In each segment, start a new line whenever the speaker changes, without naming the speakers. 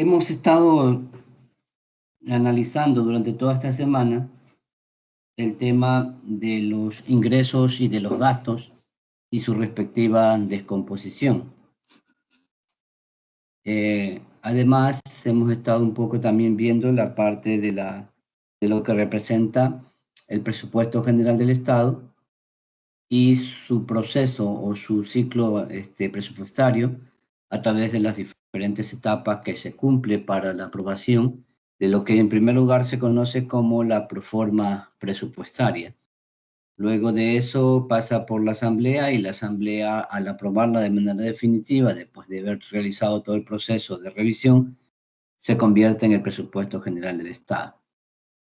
Hemos estado analizando durante toda esta semana el tema de los ingresos y de los gastos y su respectiva descomposición. Además, hemos estado un poco también viendo la parte de lo que representa el presupuesto general del Estado y su proceso o su ciclo presupuestario a través de las diferentes etapas que se cumple para la aprobación de lo que en primer lugar se conoce como la proforma presupuestaria. Luego de eso pasa por la Asamblea y la Asamblea, al aprobarla de manera definitiva, después de haber realizado todo el proceso de revisión, se convierte en el presupuesto general del Estado.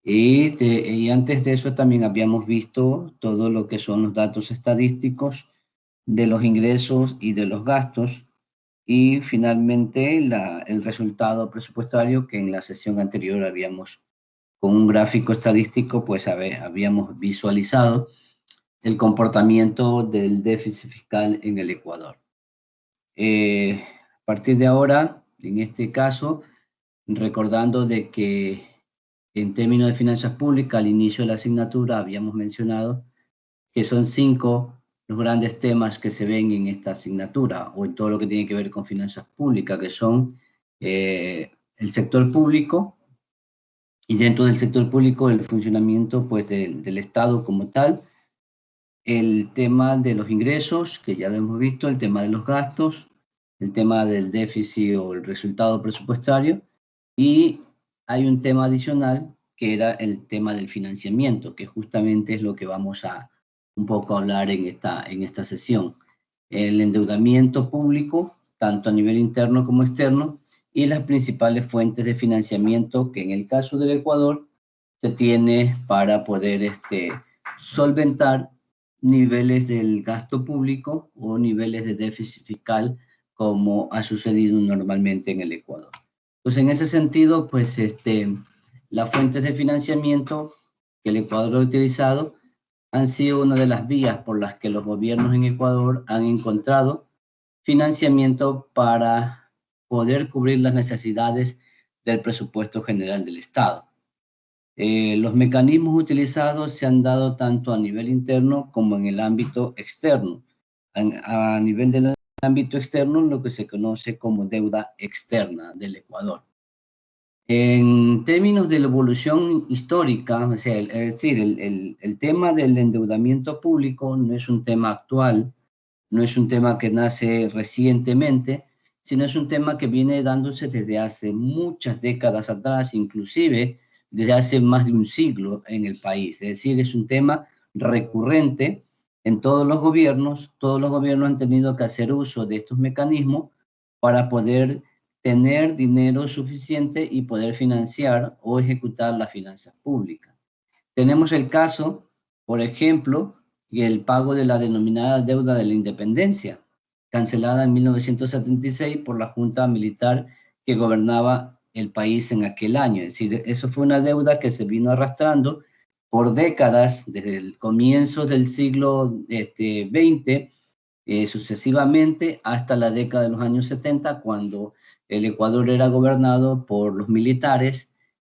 Y antes de eso también habíamos visto todo lo que son los datos estadísticos de los ingresos y de los gastos y finalmente el resultado presupuestario que en la sesión anterior habíamos, con un gráfico estadístico, pues habíamos visualizado el comportamiento del déficit fiscal en el Ecuador. A partir de ahora, en este caso, recordando de que en términos de finanzas públicas, al inicio de la asignatura habíamos mencionado que son 5 los grandes temas que se ven en esta asignatura o en todo lo que tiene que ver con finanzas públicas, que son el sector público y dentro del sector público el funcionamiento pues, del Estado como tal, el tema de los ingresos, que ya lo hemos visto, el tema de los gastos, el tema del déficit o el resultado presupuestario, y hay un tema adicional que era el tema del financiamiento, que justamente es lo que vamos a un poco hablar en esta sesión. El endeudamiento público, tanto a nivel interno como externo, y las principales fuentes de financiamiento que en el caso del Ecuador se tiene para poder solventar niveles del gasto público o niveles de déficit fiscal como ha sucedido normalmente en el Ecuador. Pues en ese sentido, pues las fuentes de financiamiento que el Ecuador ha utilizado han sido una de las vías por las que los gobiernos en Ecuador han encontrado financiamiento para poder cubrir las necesidades del presupuesto general del Estado. Los mecanismos utilizados se han dado tanto a nivel interno como en el ámbito externo. A nivel del ámbito externo, lo que se conoce como deuda externa del Ecuador. En términos de la evolución histórica, o sea, es decir, el tema del endeudamiento público no es un tema actual, no es un tema que nace recientemente, sino es un tema que viene dándose desde hace muchas décadas atrás, inclusive desde hace más de un siglo en el país. Es decir, es un tema recurrente en todos los gobiernos han tenido que hacer uso de estos mecanismos para poder tener dinero suficiente y poder financiar o ejecutar las finanzas públicas. Tenemos el caso, por ejemplo, y el pago de la denominada deuda de la independencia, cancelada en 1976 por la Junta Militar que gobernaba el país en aquel año. Es decir, eso fue una deuda que se vino arrastrando por décadas, desde el comienzo del siglo XX, sucesivamente hasta la década de los años 70, cuando el Ecuador era gobernado por los militares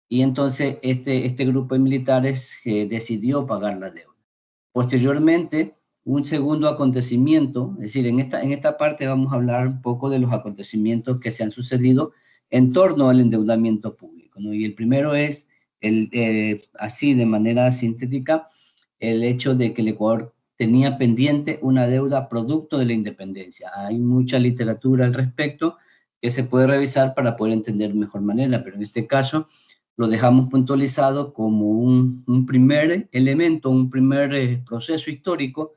y entonces este grupo de militares decidió pagar la deuda. Posteriormente, un segundo acontecimiento, es decir, en esta parte vamos a hablar un poco de los acontecimientos que se han sucedido en torno al endeudamiento público, ¿no? Y el primero es, así de manera sintética, el hecho de que el Ecuador tenía pendiente una deuda producto de la independencia. Hay mucha literatura al respecto que se puede revisar para poder entender de mejor manera, pero en este caso lo dejamos puntualizado como un primer elemento, un primer proceso histórico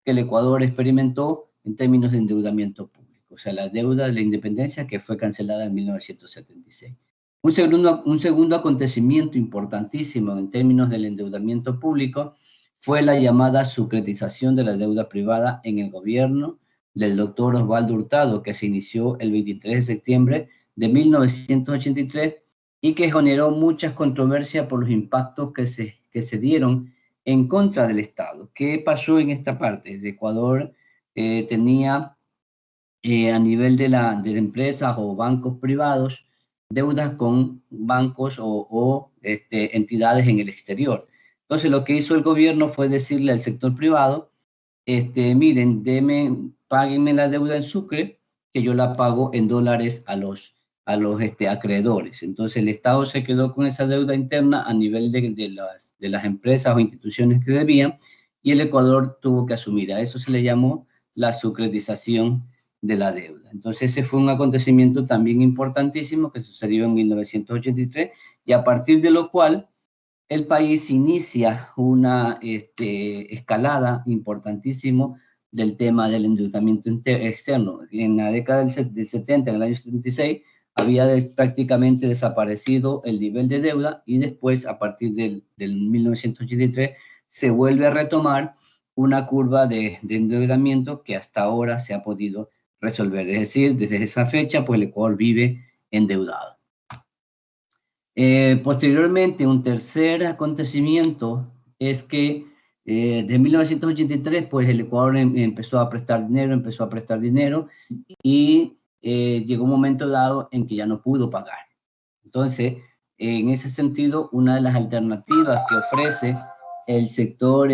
que el Ecuador experimentó en términos de endeudamiento público, o sea, la deuda de la independencia que fue cancelada en 1976. Un segundo acontecimiento importantísimo en términos del endeudamiento público fue la llamada sucretización de la deuda privada en el gobierno del doctor Osvaldo Hurtado, que se inició el 23 de septiembre de 1983 y que generó muchas controversias por los impactos que se dieron en contra del Estado. ¿Qué pasó en esta parte? El Ecuador tenía a nivel de las empresas o bancos privados deudas con bancos o entidades en el exterior. Entonces, lo que hizo el gobierno fue decirle al sector privado, miren, páguenme la deuda en sucre, que yo la pago en dólares a los acreedores. Entonces, el Estado se quedó con esa deuda interna a nivel de las empresas o instituciones que debían, y el Ecuador tuvo que asumir. A eso se le llamó la sucretización de la deuda. Entonces, ese fue un acontecimiento también importantísimo que sucedió en 1983, y a partir de lo cual el país inicia una escalada importantísimo del tema del endeudamiento externo. En la década del 70, en el año 76, había prácticamente desaparecido el nivel de deuda, y después, a partir del 1983, se vuelve a retomar una curva de endeudamiento que hasta ahora se ha podido resolver. Es decir, desde esa fecha, pues el Ecuador vive endeudado. Posteriormente, un tercer acontecimiento es que de 1983, pues el Ecuador empezó a prestar dinero, y llegó un momento dado en que ya no pudo pagar. Entonces, en ese sentido, una de las alternativas que ofrece el sector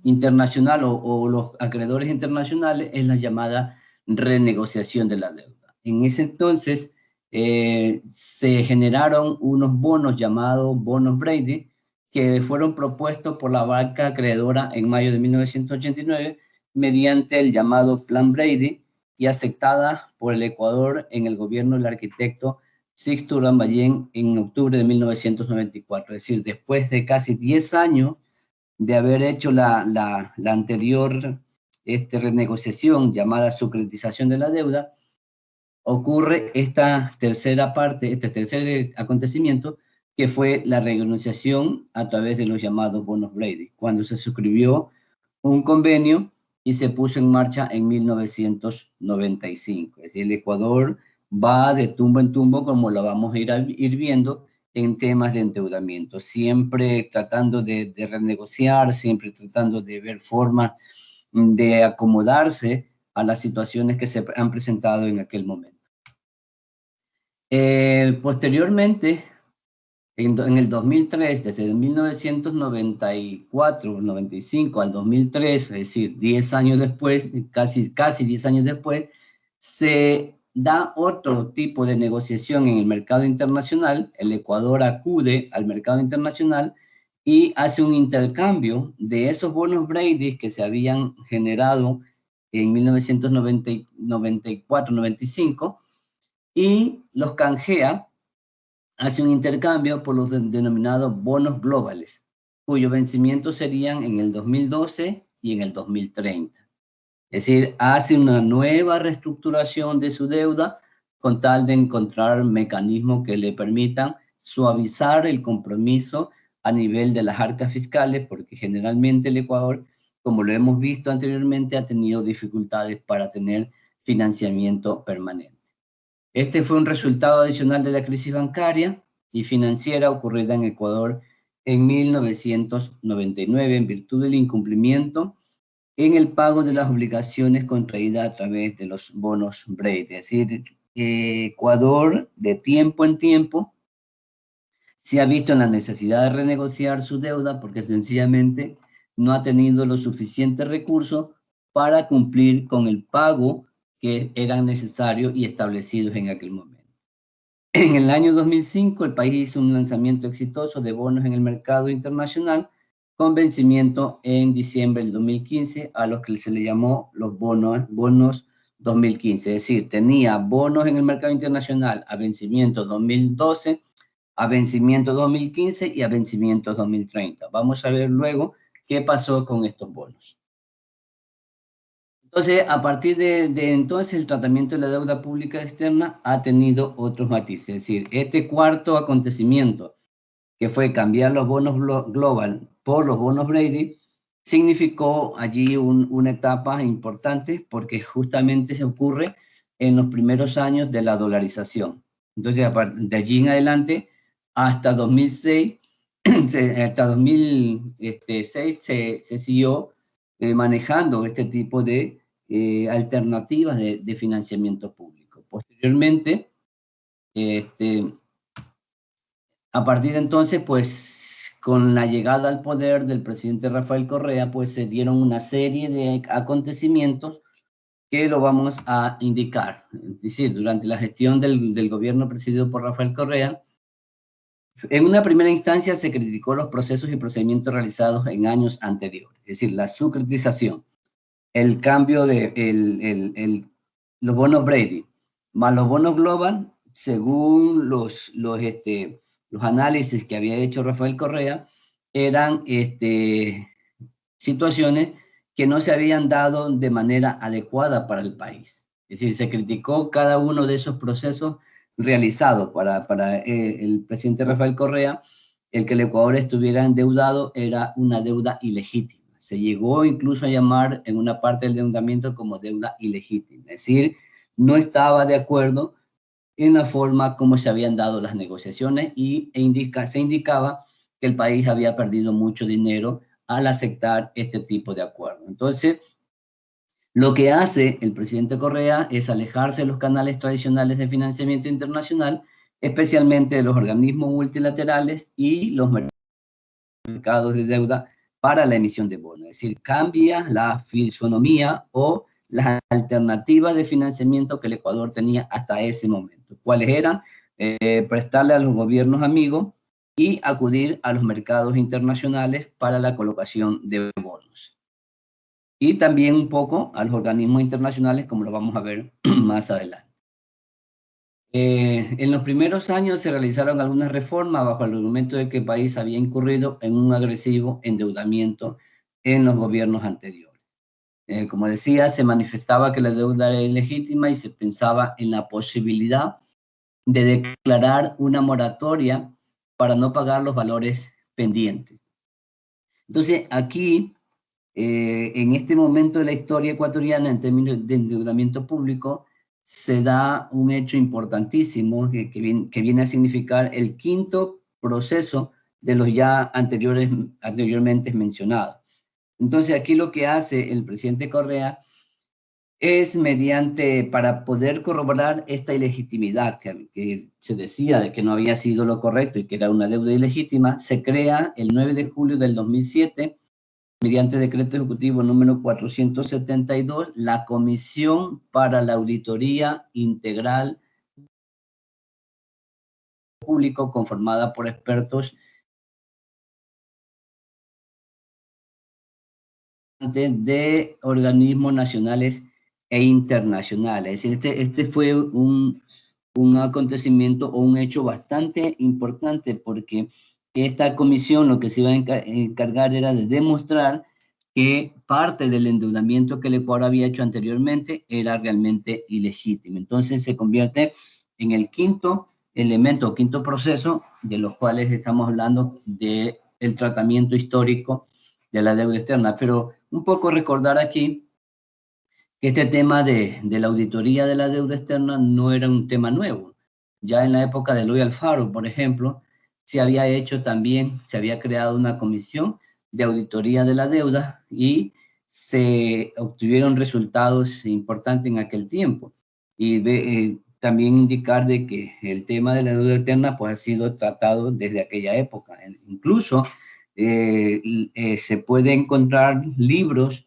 internacional o los acreedores internacionales es la llamada renegociación de la deuda. En ese entonces se generaron unos bonos llamados bonos Brady, que fueron propuestos por la banca acreedora en mayo de 1989 mediante el llamado Plan Brady, y aceptada por el Ecuador en el gobierno del arquitecto Sixto Urdangarin en octubre de 1994. Es decir, después de casi 10 años de haber hecho la anterior renegociación llamada sucretización de la deuda, ocurre esta tercera parte, este tercer acontecimiento, que fue la renegociación a través de los llamados bonos Brady, cuando se suscribió un convenio y se puso en marcha en 1995. Es decir, el Ecuador va de tumbo en tumbo, como lo vamos a ir viendo, en temas de endeudamiento, siempre tratando de renegociar, siempre tratando de ver formas de acomodarse a las situaciones que se han presentado en aquel momento. Posteriormente, en el 2003, desde 1994, 95 al 2003, es decir, 10 años después, casi 10 años después, se da otro tipo de negociación en el mercado internacional. El Ecuador acude al mercado internacional y hace un intercambio de esos bonos Brady que se habían generado en 1994-95, y los canjea, hace un intercambio por los denominados bonos globales, cuyos vencimientos serían en el 2012 y en el 2030. Es decir, hace una nueva reestructuración de su deuda con tal de encontrar mecanismos que le permitan suavizar el compromiso a nivel de las arcas fiscales, porque generalmente el Ecuador, como lo hemos visto anteriormente, ha tenido dificultades para tener financiamiento permanente. Este fue un resultado adicional de la crisis bancaria y financiera ocurrida en Ecuador en 1999, en virtud del incumplimiento en el pago de las obligaciones contraídas a través de los bonos Brady. Es decir, Ecuador, de tiempo en tiempo, se ha visto en la necesidad de renegociar su deuda porque sencillamente no ha tenido los suficientes recursos para cumplir con el pago que eran necesarios y establecidos en aquel momento. En el año 2005, el país hizo un lanzamiento exitoso de bonos en el mercado internacional, con vencimiento en diciembre del 2015, a los que se le llamó los bonos 2015. Es decir, tenía bonos en el mercado internacional a vencimiento 2012, a vencimiento 2015 y a vencimiento 2030. Vamos a ver luego qué pasó con estos bonos. Entonces, a partir de entonces, el tratamiento de la deuda pública externa ha tenido otros matices. Es decir, este cuarto acontecimiento, que fue cambiar los bonos global por los bonos Brady, significó allí una etapa importante, porque justamente se ocurre en los primeros años de la dolarización. Entonces, de allí en adelante, hasta 2006, hasta 2006 se siguió manejando este tipo de alternativas de financiamiento público. Posteriormente, a partir de entonces, pues con la llegada al poder del presidente Rafael Correa, pues se dieron una serie de acontecimientos que lo vamos a indicar. Es decir, durante la gestión del gobierno presidido por Rafael Correa, en una primera instancia se criticó los procesos y procedimientos realizados en años anteriores, es decir, la subcritización, el cambio de los bonos Brady, más los bonos Global, según los análisis que había hecho Rafael Correa, eran situaciones que no se habían dado de manera adecuada para el país. Es decir, se criticó cada uno de esos procesos realizados para el presidente Rafael Correa. El que el Ecuador estuviera endeudado era una deuda ilegítima. Se llegó incluso a llamar en una parte del endeudamiento como deuda ilegítima. Es decir, no estaba de acuerdo en la forma como se habían dado las negociaciones y se indicaba que el país había perdido mucho dinero al aceptar este tipo de acuerdo. Entonces, lo que hace el presidente Correa es alejarse de los canales tradicionales de financiamiento internacional, especialmente de los organismos multilaterales y los mercados de deuda para la emisión de bonos. Es decir, cambia la fisonomía o las alternativas de financiamiento que el Ecuador tenía hasta ese momento. ¿Cuáles eran? Prestarle a los gobiernos amigos y acudir a los mercados internacionales para la colocación de bonos. Y también un poco a los organismos internacionales, como lo vamos a ver más adelante. En los primeros años se realizaron algunas reformas bajo el argumento de que el país había incurrido en un agresivo endeudamiento en los gobiernos anteriores. Como decía, se manifestaba que la deuda era ilegítima y se pensaba en la posibilidad de declarar una moratoria para no pagar los valores pendientes. Entonces, aquí, en este momento de la historia ecuatoriana, en términos de endeudamiento público, se da un hecho importantísimo que viene a significar el quinto proceso de los ya anteriormente mencionados. Entonces, aquí lo que hace el presidente Correa es para poder corroborar esta ilegitimidad que se decía de que no había sido lo correcto y que era una deuda ilegítima, se crea el 9 de julio del 2007, mediante decreto ejecutivo número 472, la Comisión para la Auditoría Integral Público, conformada por expertos de organismos nacionales e internacionales. Es decir, este fue un acontecimiento o un hecho bastante importante, porque esta comisión lo que se iba a encargar era de demostrar que parte del endeudamiento que el Ecuador había hecho anteriormente era realmente ilegítimo. Entonces se convierte en el quinto elemento, quinto proceso, de los cuales estamos hablando del tratamiento histórico de la deuda externa. Pero un poco recordar aquí que este tema de la auditoría de la deuda externa no era un tema nuevo. Ya en la época de Eloy Alfaro, por ejemplo, se había creado una comisión de auditoría de la deuda y se obtuvieron resultados importantes en aquel tiempo. Y también indicar de que el tema de la deuda externa pues, ha sido tratado desde aquella época. Incluso se puede encontrar libros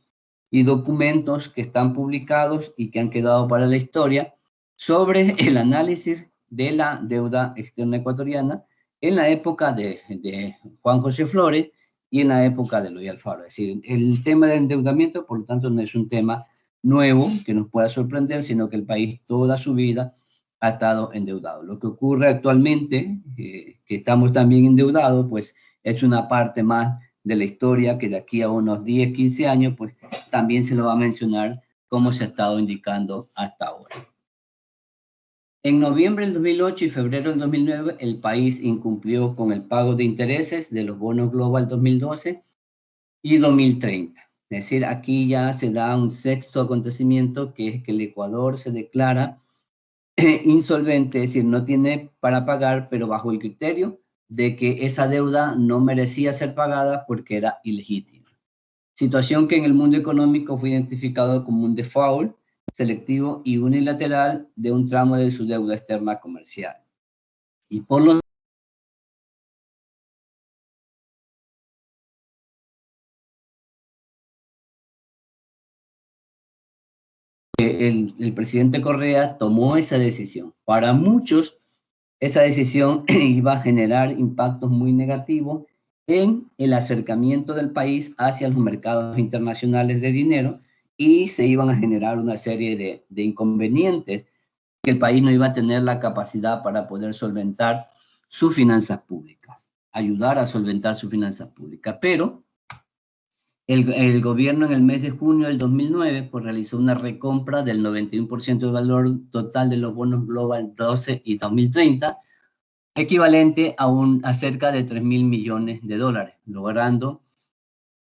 y documentos que están publicados y que han quedado para la historia sobre el análisis de la deuda externa ecuatoriana en la época de Juan José Flores y en la época de Eloy Alfaro. Es decir, el tema del endeudamiento, por lo tanto, no es un tema nuevo que nos pueda sorprender, sino que el país toda su vida ha estado endeudado. Lo que ocurre actualmente, que estamos también endeudados, pues es una parte más de la historia que de aquí a unos 10, 15 años, pues también se lo va a mencionar como se ha estado indicando hasta ahora. En noviembre del 2008 y febrero del 2009, el país incumplió con el pago de intereses de los bonos Global 2012 y 2030. Es decir, aquí ya se da un sexto acontecimiento, que es que el Ecuador se declara insolvente, es decir, no tiene para pagar, pero bajo el criterio de que esa deuda no merecía ser pagada porque era ilegítima. Situación que en el mundo económico fue identificado como un default, selectivo y unilateral de un tramo de su deuda externa comercial. Y por lo el presidente Correa tomó esa decisión. Para muchos, esa decisión iba a generar impactos muy negativos en el acercamiento del país hacia los mercados internacionales de dinero y se iban a generar una serie de inconvenientes que el país no iba a tener la capacidad para poder solventar sus finanzas públicas, ayudar a solventar sus finanzas públicas. Pero el gobierno en el mes de junio del 2009 pues, realizó una recompra del 91% del valor total de los bonos Global 12 y 2030, equivalente a cerca de 3.000 millones de dólares, logrando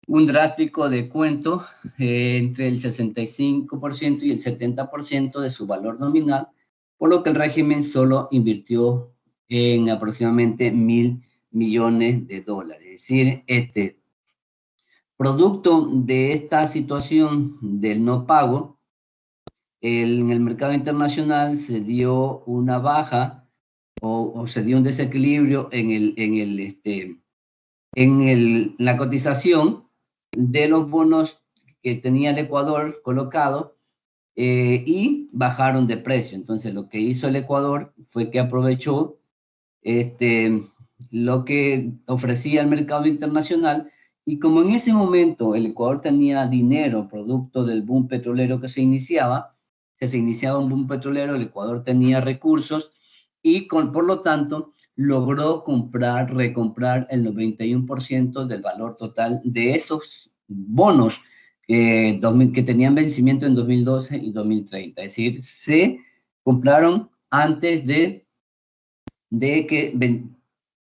un drástico descuento entre el 65% y el 70% de su valor nominal, por lo que el régimen solo invirtió en aproximadamente 1.000 millones de dólares. Es decir, producto de esta situación del no pago, en el mercado internacional se dio una baja o se dio un desequilibrio en la cotización de los bonos que tenía el Ecuador colocado y bajaron de precio. Entonces, lo que hizo el Ecuador fue que aprovechó lo que ofrecía el mercado internacional y como en ese momento el Ecuador tenía dinero producto del boom petrolero que se iniciaba un boom petrolero, el Ecuador tenía recursos y por lo tanto logró recomprar el 91% del valor total de esos bonos que tenían vencimiento en 2012 y 2030. Es decir, se compraron antes de que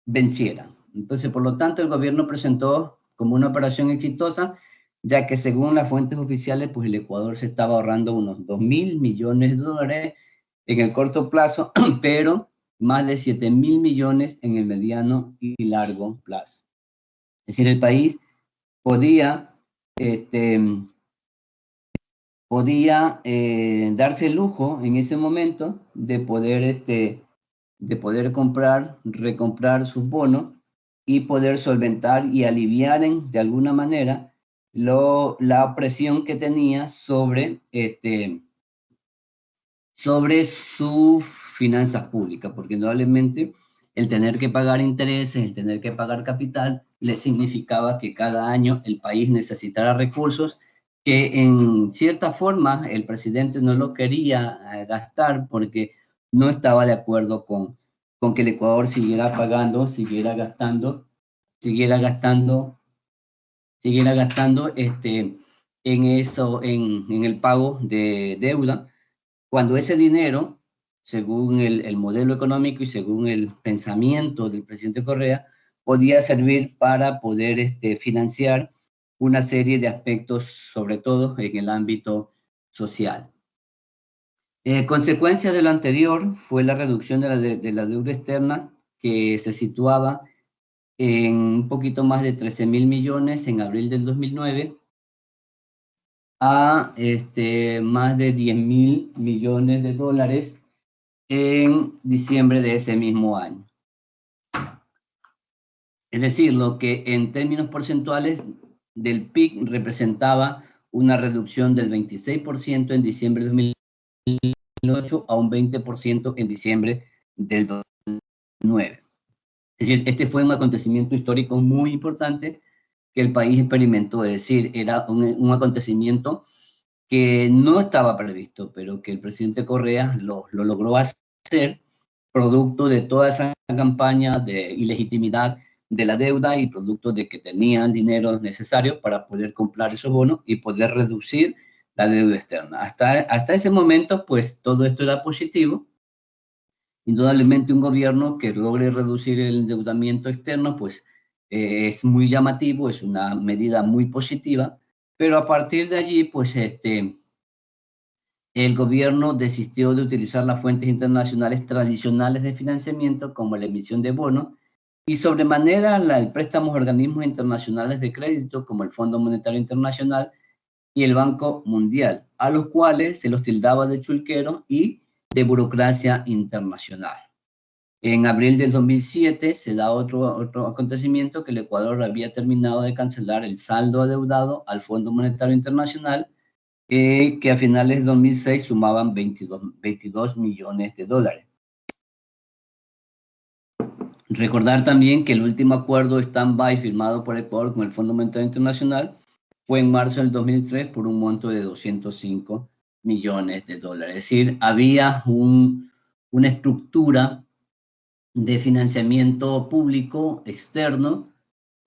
vencieran. Entonces, por lo tanto, el gobierno presentó como una operación exitosa, ya que según las fuentes oficiales, pues el Ecuador se estaba ahorrando unos 2.000 millones de dólares en el corto plazo, pero más de 7.000 millones en el mediano y largo plazo. Es decir, el país podía darse el lujo en ese momento de poder recomprar sus bonos y poder solventar y aliviar de alguna manera la presión que tenía sobre sus finanzas públicas, porque indudablemente el tener que pagar intereses, el tener que pagar capital, le significaba que cada año el país necesitara recursos que en cierta forma el presidente no lo quería gastar porque no estaba de acuerdo con que el Ecuador siguiera pagando, siguiera gastando en el pago de deuda, cuando ese dinero, según el modelo económico y según el pensamiento del presidente Correa, podía servir para poder financiar una serie de aspectos, sobre todo en el ámbito social. Consecuencia de lo anterior fue la reducción de la deuda externa, que se situaba en un poquito más de 13.000 millones en abril del 2009, a más de 10.000 millones de dólares en diciembre de ese mismo año. Es decir, lo que en términos porcentuales del PIB representaba una reducción del 26% en diciembre de 2008 a un 20% en diciembre del 2009. Es decir, este fue un acontecimiento histórico muy importante que el país experimentó. Es decir, era un acontecimiento que no estaba previsto, pero que el presidente Correa lo logró hacer producto de toda esa campaña de ilegitimidad de la deuda y producto de que tenían dinero necesario para poder comprar esos bonos y poder reducir la deuda externa. Hasta ese momento, pues todo esto era positivo. Indudablemente un gobierno que logre reducir el endeudamiento externo, pues es muy llamativo, es una medida muy positiva, pero a partir de allí, pues el gobierno desistió de utilizar las fuentes internacionales tradicionales de financiamiento como la emisión de bonos y sobremanera el préstamo a organismos internacionales de crédito como el Fondo Monetario Internacional y el Banco Mundial, a los cuales se los tildaba de chulqueros y de burocracia internacional. En abril del 2007 se da otro acontecimiento, que el Ecuador había terminado de cancelar el saldo adeudado al Fondo Monetario Internacional, que a finales de 2006 sumaban 22 millones de dólares. Recordar también que el último acuerdo stand-by firmado por Ecuador con el Fondo Monetario Internacional fue en marzo del 2003 por un monto de 205 millones de dólares. Es decir, había una estructura de financiamiento público externo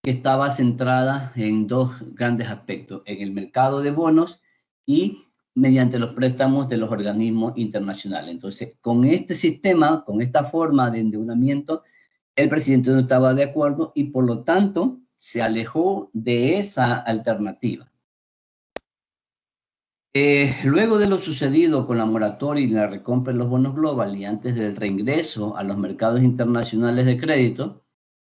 que estaba centrada en dos grandes aspectos: en el mercado de bonos y mediante los préstamos de los organismos internacionales. Entonces, con este sistema, con esta forma de endeudamiento, el presidente no estaba de acuerdo y por lo tanto se alejó de esa alternativa. Luego de lo sucedido con la moratoria y la recompra de los bonos global y antes del reingreso a los mercados internacionales de crédito,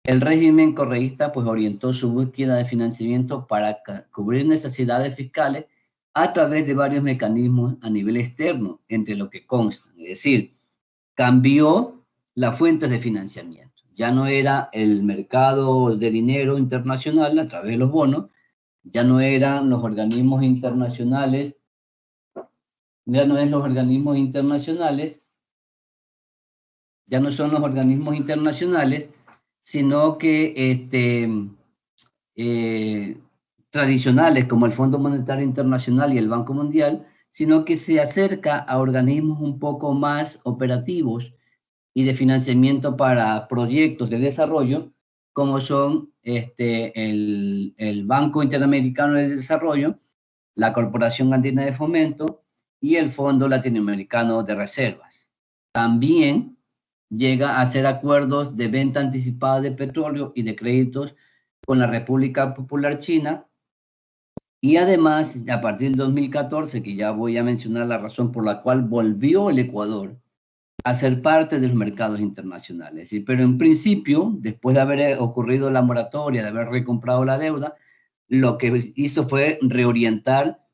el régimen correísta pues orientó su búsqueda de financiamiento para cubrir necesidades fiscales a través de varios mecanismos a nivel externo, entre lo que constan. Es decir, cambió las fuentes de financiamiento. Ya no era el mercado de dinero internacional a través de los bonos, ya no eran los organismos internacionales, ya no son los organismos internacionales, sino que tradicionales como el Fondo Monetario Internacional y el Banco Mundial, sino que se acerca a organismos un poco más operativos y de financiamiento para proyectos de desarrollo, como son el Banco Interamericano de Desarrollo, la Corporación Andina de Fomento y el Fondo Latinoamericano de Reservas. También llega a hacer acuerdos de venta anticipada de petróleo y de créditos con la República Popular China, y además, a partir del 2014, que ya voy a mencionar la razón por la cual volvió el Ecuador a ser parte de los mercados internacionales. ¿Sí? Pero en principio, después de haber ocurrido la moratoria, de haber recomprado la deuda, lo que hizo fue reorientar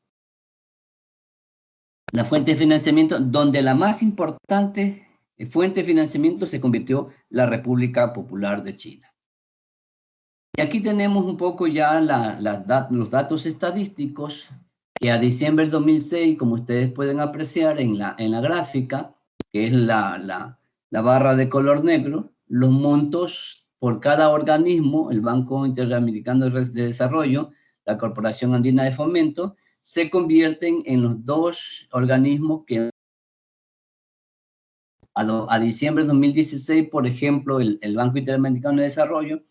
la fuente de financiamiento, donde la más importante fuente de financiamiento se convirtió la República Popular de China. Y aquí tenemos un poco ya los datos estadísticos, que a diciembre del 2006, como ustedes pueden apreciar en la gráfica, que es la barra de color negro, los montos por cada organismo, el Banco Interamericano de Desarrollo, la Corporación Andina de Fomento, se convierten en los dos organismos que a diciembre de 2016, por ejemplo, el Banco Interamericano de Desarrollo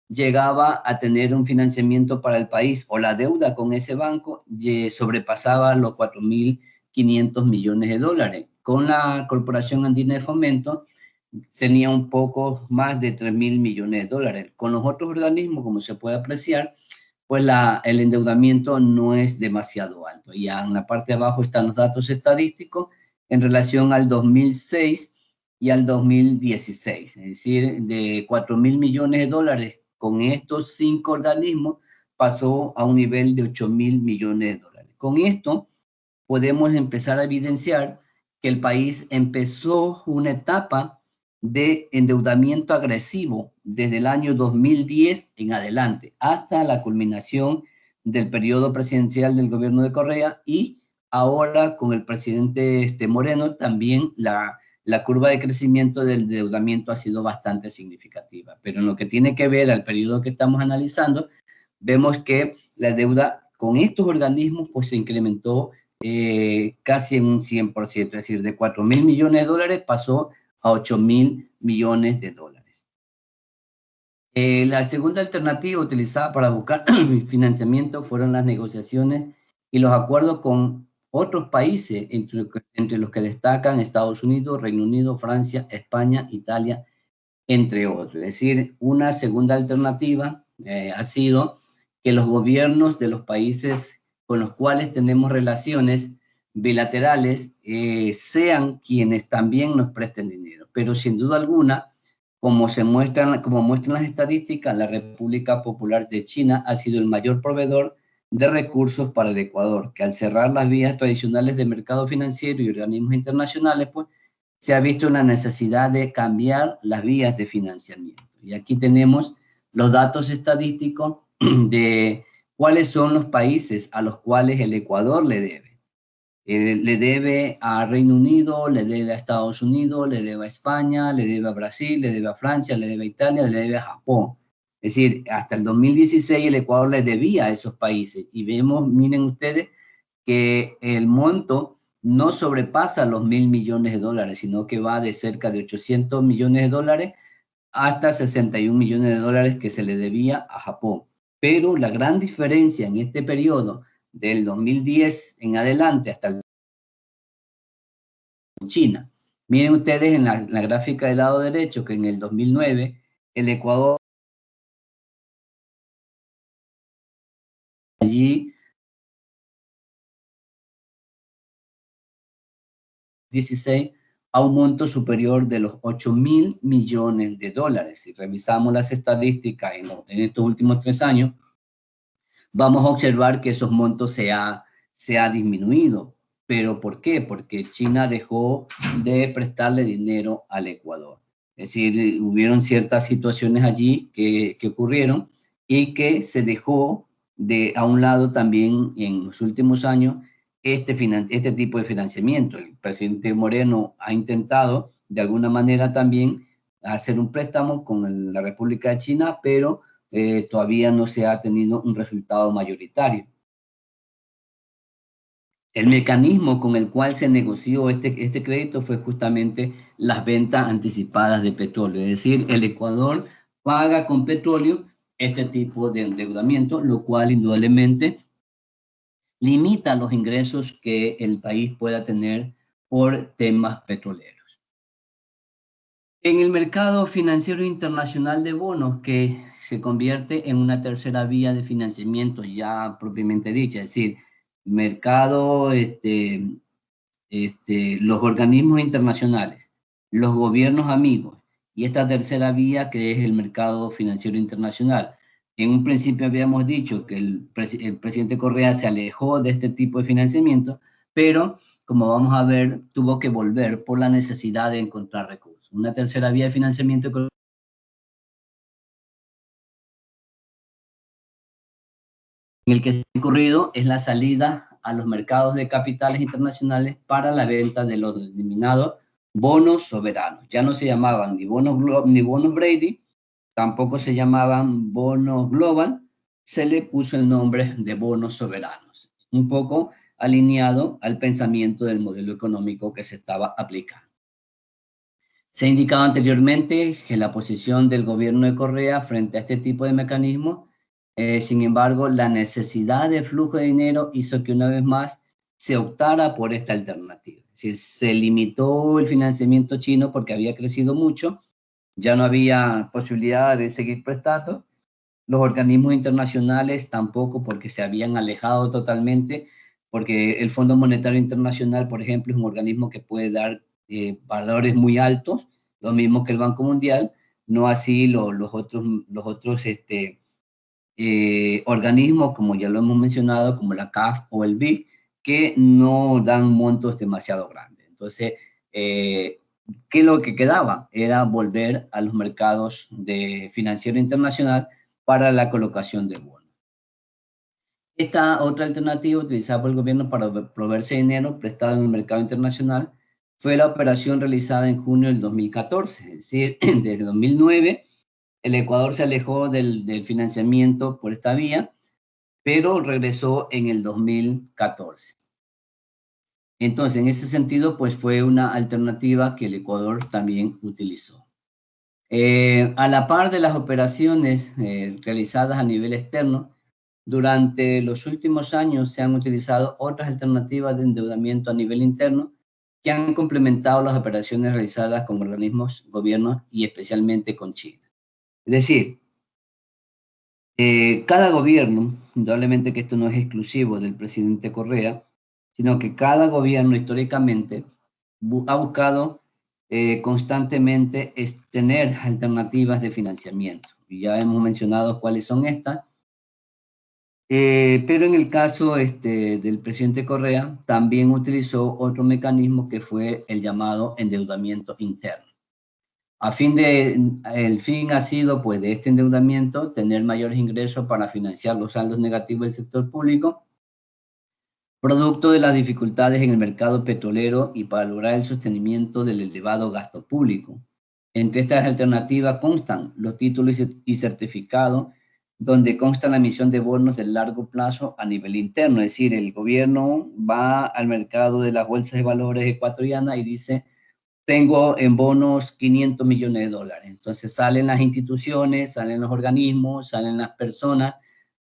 llegaba a tener un financiamiento para el país, o la deuda con ese banco sobrepasaba los 4.500 millones de dólares. Con la Corporación Andina de Fomento tenía un poco más de 3.000 millones de dólares. Con los otros organismos, como se puede apreciar, pues el endeudamiento no es demasiado alto. Y en la parte de abajo están los datos estadísticos en relación al 2006 y al 2016. Es decir, de 4.000 millones de dólares con estos 5 organismos pasó a un nivel de 8.000 millones de dólares. Con esto podemos empezar a evidenciar que el país empezó una etapa de endeudamiento agresivo desde el año 2010 en adelante, hasta la culminación del periodo presidencial del gobierno de Correa, y ahora con el presidente Moreno también la curva de crecimiento del endeudamiento ha sido bastante significativa. Pero en lo que tiene que ver al periodo que estamos analizando, vemos que la deuda con estos organismos pues se incrementó casi en un 100%, es decir, de 4.000 millones de dólares pasó a 8.000 millones de dólares. La segunda alternativa utilizada para buscar financiamiento fueron las negociaciones y los acuerdos con otros países, entre los que destacan Estados Unidos, Reino Unido, Francia, España, Italia, entre otros. Es decir, una segunda alternativa ha sido que los gobiernos de los países con los cuales tenemos relaciones bilaterales sean quienes también nos presten dinero. Pero sin duda alguna, como muestran las estadísticas, la República Popular de China ha sido el mayor proveedor de recursos para el Ecuador, que al cerrar las vías tradicionales de mercado financiero y organismos internacionales, pues se ha visto la necesidad de cambiar las vías de financiamiento. Y aquí tenemos los datos estadísticos de cuáles son los países a los cuales el Ecuador le debe. Le debe a Reino Unido, le debe a Estados Unidos, le debe a España, le debe a Brasil, le debe a Francia, le debe a Italia, le debe a Japón. Es decir, hasta el 2016 el Ecuador le debía a esos países. Y vemos, miren ustedes, que el monto no sobrepasa los 1.000 millones de dólares, sino que va de cerca de 800 millones de dólares hasta 61 millones de dólares que se le debía a Japón. Pero la gran diferencia en este periodo del 2010 en adelante hasta China. Miren ustedes en la gráfica del lado derecho que en el 2009 el Ecuador allí 16 a un monto superior de los 8.000 millones de dólares. Si revisamos las estadísticas en estos últimos 3 años, vamos a observar que esos montos se ha disminuido. ¿Pero por qué? Porque China dejó de prestarle dinero al Ecuador. Es decir, hubieron ciertas situaciones allí que ocurrieron y que se dejó a un lado también en los últimos años este tipo de financiamiento. El presidente Moreno ha intentado de alguna manera también hacer un préstamo con la República de China, pero todavía no se ha tenido un resultado mayoritario. El mecanismo con el cual se negoció este crédito fue justamente las ventas anticipadas de petróleo, es decir, el Ecuador paga con petróleo este tipo de endeudamiento, lo cual indudablemente limita los ingresos que el país pueda tener por temas petroleros. En el mercado financiero internacional de bonos, que se convierte en una tercera vía de financiamiento ya propiamente dicha, es decir, mercado, los organismos internacionales, los gobiernos amigos y esta tercera vía que es el mercado financiero internacional. En un principio habíamos dicho que el presidente Correa se alejó de este tipo de financiamiento, pero como vamos a ver, tuvo que volver por la necesidad de encontrar recursos. Una tercera vía de financiamiento económico en el que se ha ocurrido es la salida a los mercados de capitales internacionales para la venta de los denominados bonos soberanos. Ya no se llamaban ni bonos Brady, tampoco se llamaban bonos Global, se le puso el nombre de bonos soberanos, un poco alineado al pensamiento del modelo económico que se estaba aplicando. Se ha indicado anteriormente que la posición del gobierno de Correa frente a este tipo de mecanismos, sin embargo, la necesidad de flujo de dinero hizo que una vez más se optara por esta alternativa. Es decir, se limitó el financiamiento chino porque había crecido mucho, ya no había posibilidad de seguir prestando. Los organismos internacionales tampoco porque se habían alejado totalmente, porque el Fondo Monetario Internacional, por ejemplo, es un organismo que puede dar valores muy altos, lo mismo que el Banco Mundial, no así los otros organismos, como ya lo hemos mencionado, como la CAF o el BID, que no dan montos demasiado grandes. Entonces, ¿qué es lo que quedaba? Era volver a los mercados de financiero internacional para la colocación de bonos. Esta otra alternativa utilizada por el gobierno para proveerse dinero prestado en el mercado internacional fue la operación realizada en junio del 2014, es decir, desde 2009 el Ecuador se alejó del financiamiento por esta vía, pero regresó en el 2014. Entonces, en ese sentido, pues fue una alternativa que el Ecuador también utilizó. A la par de las operaciones realizadas a nivel externo, durante los últimos años se han utilizado otras alternativas de endeudamiento a nivel interno que han complementado las operaciones realizadas con organismos, gobiernos y especialmente con China. Es decir, cada gobierno, indudablemente que esto no es exclusivo del presidente Correa, sino que cada gobierno históricamente ha buscado constantemente tener alternativas de financiamiento. Y ya hemos mencionado cuáles son estas. Pero en el caso del presidente Correa, también utilizó otro mecanismo que fue el llamado endeudamiento interno. El fin ha sido, pues, de este endeudamiento, tener mayores ingresos para financiar los saldos negativos del sector público, producto de las dificultades en el mercado petrolero y para lograr el sostenimiento del elevado gasto público. Entre estas alternativas constan los títulos y certificados, donde consta la emisión de bonos de largo plazo a nivel interno, es decir, el gobierno va al mercado de las bolsas de valores ecuatorianas y dice, tengo en bonos 500 millones de dólares. Entonces salen las instituciones, salen los organismos, salen las personas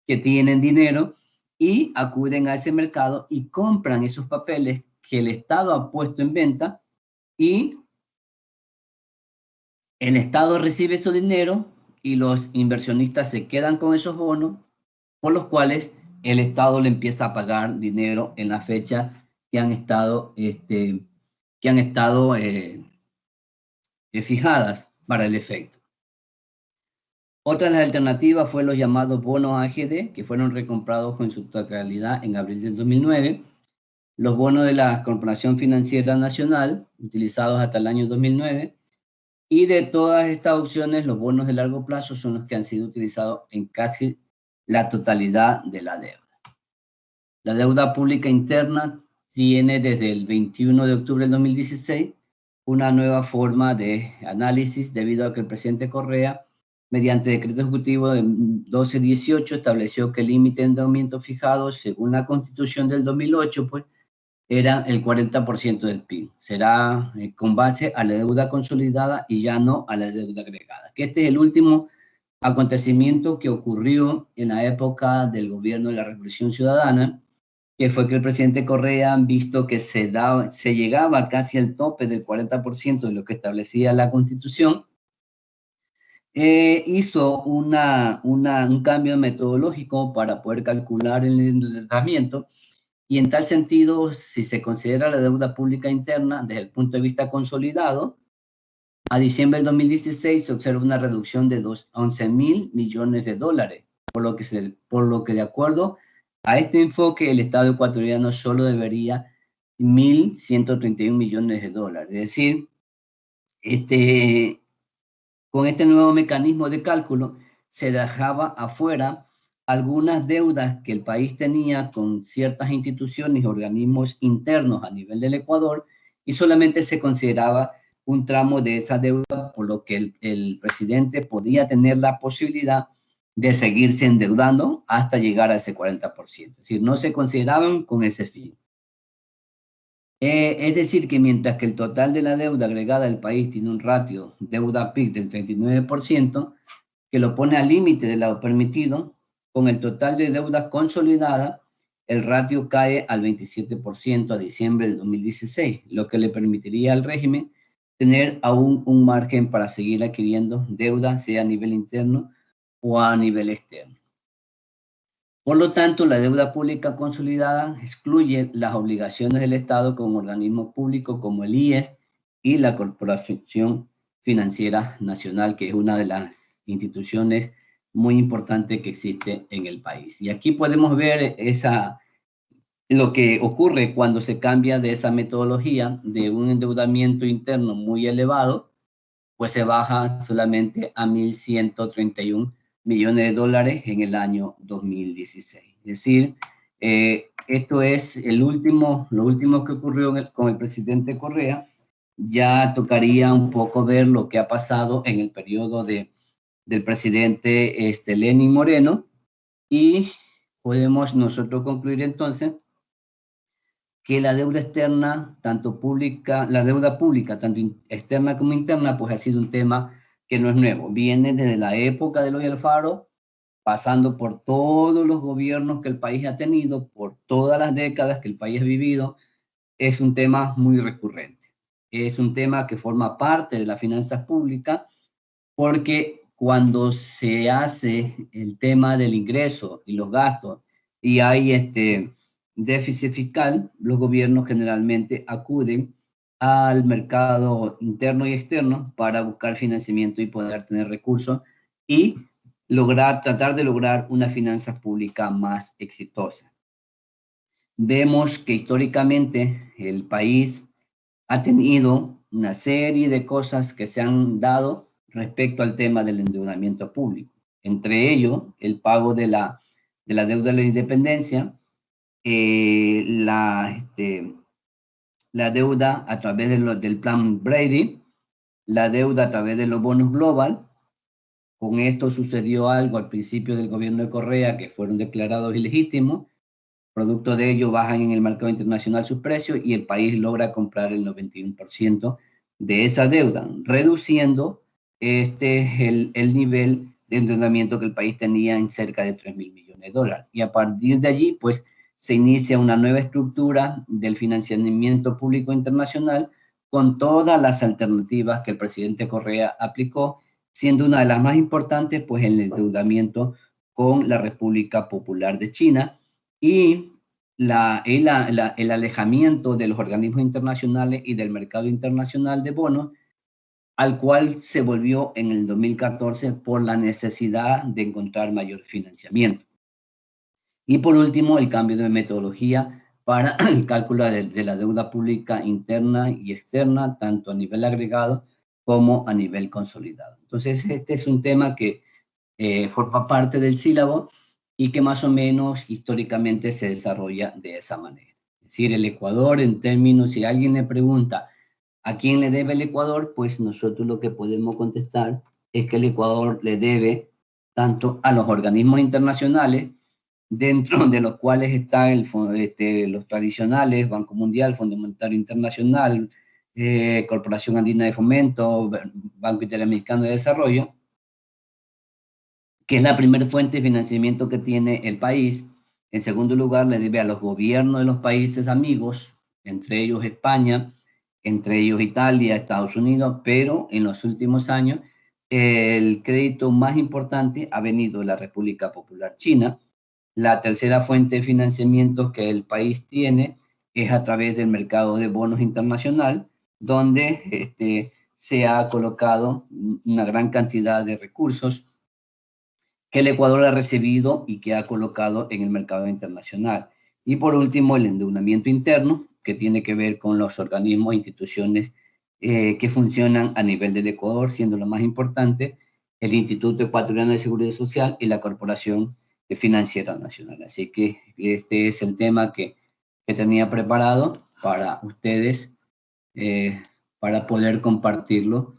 que tienen dinero y acuden a ese mercado y compran esos papeles que el Estado ha puesto en venta y el Estado recibe ese dinero y los inversionistas se quedan con esos bonos por los cuales el Estado le empieza a pagar dinero en la fecha que han estado, fijadas para el efecto. Otra de las alternativas fue los llamados bonos AGD, que fueron recomprados con su totalidad en abril del 2009, los bonos de la Corporación Financiera Nacional, utilizados hasta el año 2009, y de todas estas opciones, los bonos de largo plazo son los que han sido utilizados en casi la totalidad de la deuda. La deuda pública interna tiene desde el 21 de octubre del 2016 una nueva forma de análisis debido a que el presidente Correa, mediante decreto ejecutivo de 1218, estableció que el límite de endeudamiento fijado según la Constitución del 2008, pues, era el 40% del PIB. Será con base a la deuda consolidada y ya no a la deuda agregada. Que este es el último acontecimiento que ocurrió en la época del gobierno de la Revolución Ciudadana, que fue que el presidente Correa, visto que se llegaba casi al tope del 40% de lo que establecía la Constitución, hizo un cambio metodológico para poder calcular el endeudamiento. Y en tal sentido, si se considera la deuda pública interna desde el punto de vista consolidado, a diciembre del 2016 se observa una reducción de 11.000 millones de dólares, por lo que de acuerdo a este enfoque el Estado ecuatoriano solo debería 1.131 millones de dólares. Es decir, con este nuevo mecanismo de cálculo se dejaba afuera algunas deudas que el país tenía con ciertas instituciones y organismos internos a nivel del Ecuador y solamente se consideraba un tramo de esa deuda, por lo que el presidente podía tener la posibilidad de seguirse endeudando hasta llegar a ese 40%. Es decir, no se consideraban con ese fin. Es decir, que mientras que el total de la deuda agregada del país tiene un ratio deuda-PIB del 39%, que lo pone al límite de lo permitido, con el total de deuda consolidada, el ratio cae al 27% a diciembre de 2016, lo que le permitiría al régimen tener aún un margen para seguir adquiriendo deuda, sea a nivel interno o a nivel externo. Por lo tanto, la deuda pública consolidada excluye las obligaciones del Estado con organismos públicos como el IES y la Corporación Financiera Nacional, que es una de las instituciones muy importantes que existe en el país. Y aquí podemos ver lo que ocurre cuando se cambia de esa metodología de un endeudamiento interno muy elevado, pues se baja solamente a 1.131 millones de dólares en el año 2016. Es decir, esto es lo último que ocurrió con el presidente Correa. Ya tocaría un poco ver lo que ha pasado en el periodo del presidente Lenín Moreno y podemos nosotros concluir entonces que la deuda externa, la deuda pública, tanto externa como interna, pues ha sido un tema que no es nuevo. Viene desde la época de Eloy Alfaro, pasando por todos los gobiernos que el país ha tenido, por todas las décadas que el país ha vivido. Es un tema muy recurrente. Es un tema que forma parte de las finanzas públicas porque cuando se hace el tema del ingreso y los gastos y hay déficit fiscal, los gobiernos generalmente acuden al mercado interno y externo para buscar financiamiento y poder tener recursos y tratar de lograr una finanza pública más exitosa. Vemos que históricamente el país ha tenido una serie de cosas que se han dado respecto al tema del endeudamiento público. Entre ello, el pago de la deuda de la independencia, la deuda a través del plan Brady, la deuda a través de los bonos global. Con esto sucedió algo al principio del gobierno de Correa, que fueron declarados ilegítimos. Producto de ello, bajan en el mercado internacional sus precios y el país logra comprar el 91% de esa deuda, reduciendo el nivel de endeudamiento que el país tenía en cerca de 3.000 millones de dólares. Y a partir de allí, pues, se inicia una nueva estructura del financiamiento público internacional con todas las alternativas que el presidente Correa aplicó, siendo una de las más importantes, pues, el endeudamiento con la República Popular de China y el alejamiento de los organismos internacionales y del mercado internacional de bonos, al cual se volvió en el 2014 por la necesidad de encontrar mayor financiamiento. Y por último, el cambio de metodología para el cálculo de la deuda pública interna y externa, tanto a nivel agregado como a nivel consolidado. Entonces, este es un tema que forma parte del sílabo y que más o menos históricamente se desarrolla de esa manera. Es decir, el Ecuador, en términos, si alguien le pregunta a quién le debe el Ecuador, pues nosotros lo que podemos contestar es que el Ecuador le debe tanto a los organismos internacionales, dentro de los cuales están los tradicionales, Banco Mundial, Fondo Monetario Internacional, Corporación Andina de Fomento, Banco Interamericano de Desarrollo, que es la primera fuente de financiamiento que tiene el país. En segundo lugar, le debe a los gobiernos de los países amigos, entre ellos España, entre ellos Italia, Estados Unidos, pero en los últimos años el crédito más importante ha venido de la República Popular China. La tercera fuente de financiamiento que el país tiene es a través del mercado de bonos internacional, donde se ha colocado una gran cantidad de recursos que el Ecuador ha recibido y que ha colocado en el mercado internacional. Y por último, el endeudamiento interno, que tiene que ver con los organismos e instituciones que funcionan a nivel del Ecuador, siendo lo más importante el Instituto Ecuatoriano de Seguridad Social y la Corporación Financiera Nacional. Así que este es el tema que tenía preparado para ustedes, para poder compartirlo